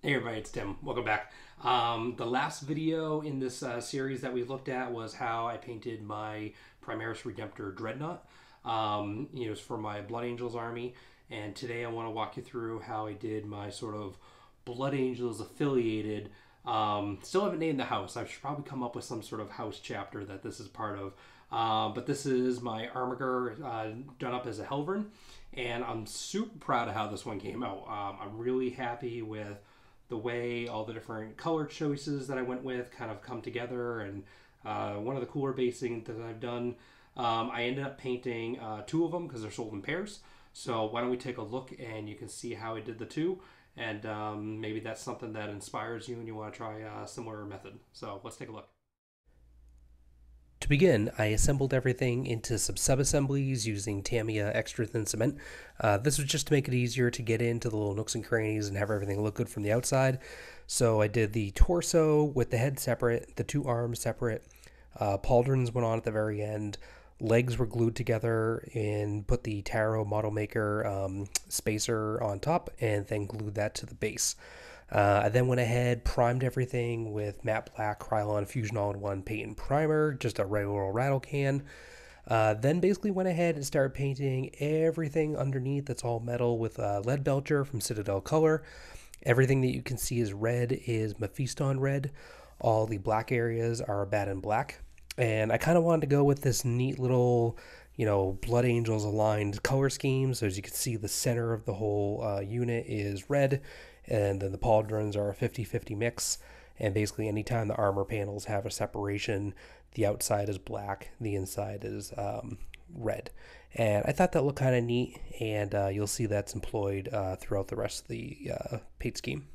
Hey everybody, it's Tim. Welcome back. The last video in this series that we looked at was how I painted my Primaris Redemptor Dreadnought. It was for my Blood Angels army, and today I want to walk you through how I did my sort of Blood Angels affiliated. Still haven't named the house. I should probably come up with some sort of house chapter that this is part of. But this is my Armiger done up as a Helverin, and I'm super proud of how this one came out. I'm really happy with the way all the different color choices that I went with kind of come together. And one of the cooler basing that I've done, I ended up painting two of them because they're sold in pairs. So why don't we take a look and you can see how I did the two. And maybe that's something that inspires you and you want to try a similar method. So let's take a look. To begin, I assembled everything into some sub-assemblies using Tamiya Extra Thin Cement. This was just to make it easier to get into the little nooks and crannies and have everything look good from the outside. So I did the torso with the head separate, the two arms separate. Pauldrons went on at the very end. Legs were glued together and put the Taro Modelmaker spacer on top and then glued that to the base. I then went ahead, primed everything with matte black Krylon Fusion All-in-One paint and primer, just a regular rattle can. Then basically went ahead and started painting everything underneath that's all metal with lead belcher from Citadel Colour. Everything that you can see is red is Mephiston red. All the black areas are Baden black. And I kind of wanted to go with this neat little, Blood Angels aligned color scheme. So as you can see, the center of the whole unit is red, and then the pauldrons are a 50-50 mix. And basically anytime the armor panels have a separation, the outside is black, the inside is red. And I thought that looked kind of neat, and you'll see that's employed throughout the rest of the paint scheme.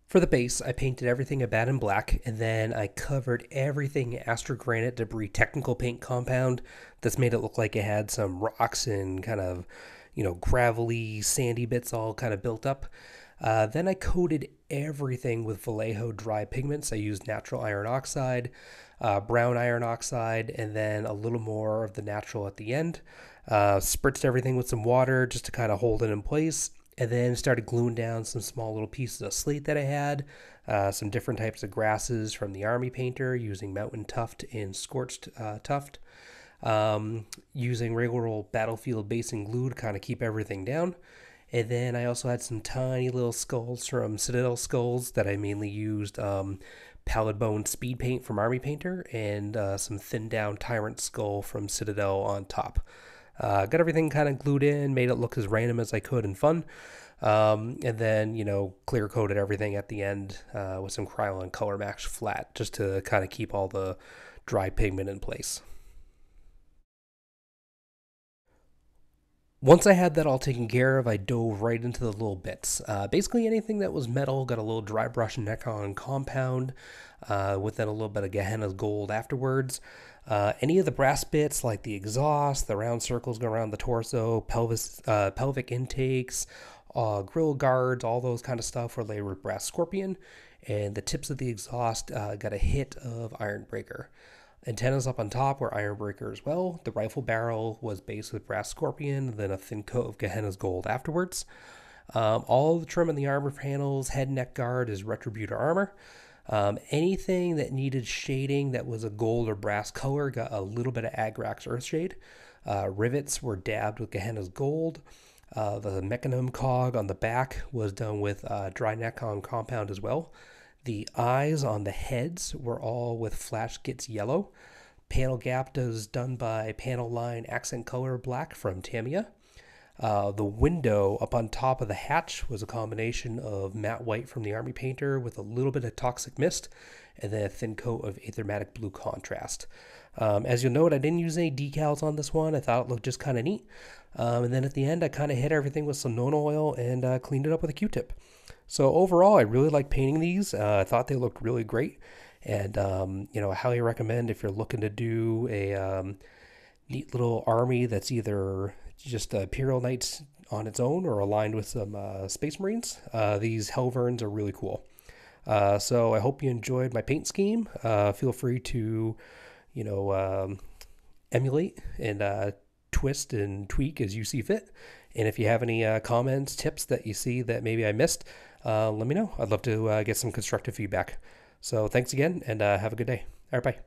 For the base, I painted everything a Baden black, and then I covered everything Astro Granite Debris Technical Paint Compound. That's made it look like it had some rocks and kind of, gravelly, sandy bits all kind of built up. Then I coated everything with Vallejo dry pigments. I used natural iron oxide, brown iron oxide, and then a little more of the natural at the end. Spritzed everything with some water just to kind of hold it in place, and then started gluing down some small little pieces of slate that I had, some different types of grasses from the Army Painter using Mountain Tuft and Scorched Tuft, using regular battlefield basing glue to kind of keep everything down. And then I also had some tiny little skulls from Citadel Skulls that I mainly used Pallid Bone Speed Paint from Army Painter and some thinned down Tyrant Skull from Citadel on top. Got everything kind of glued in, made it look as random as I could and fun. And then, clear coated everything at the end with some Krylon Color Max Flat just to kind of keep all the dry pigment in place. Once I had that all taken care of, I dove right into the little bits. Basically, anything that was metal got a little dry brush neck on compound, with then a little bit of Gehenna's gold afterwards. Any of the brass bits, like the exhaust, the round circles go around the torso, pelvic intakes, grill guards, all those kind of stuff were layered with brass scorpion. And the tips of the exhaust got a hit of iron breaker. Antennas up on top were iron breaker as well. The rifle barrel was based with brass scorpion, then a thin coat of Gehenna's gold afterwards. All the trim on the armor panels, head neck guard is Retributor armor. Anything that needed shading that was a gold or brass color got a little bit of Agrax Earthshade. Rivets were dabbed with Gehenna's gold. The mechanism cog on the back was done with dry neck on compound as well. The eyes on the heads were all with Flash Gits yellow. Panel gap was done by Panel Line Accent Color Black from Tamiya. The window up on top of the hatch was a combination of matte white from the Army Painter with a little bit of Toxic Mist and then a thin coat of Aethermatic Blue contrast. As you'll note, I didn't use any decals on this one. I thought it looked just kind of neat. And then at the end, I kind of hit everything with some Nona oil and cleaned it up with a Q-tip. So overall, I really like painting these. I thought they looked really great. And, I highly recommend if you're looking to do a neat little army that's either just Imperial Knights on its own or aligned with some Space Marines. These Helverins are really cool. So I hope you enjoyed my paint scheme. Feel free to, emulate and twist and tweak as you see fit. And if you have any comments, tips that you see that maybe I missed, let me know. I'd love to get some constructive feedback. So thanks again, and have a good day. All right, bye.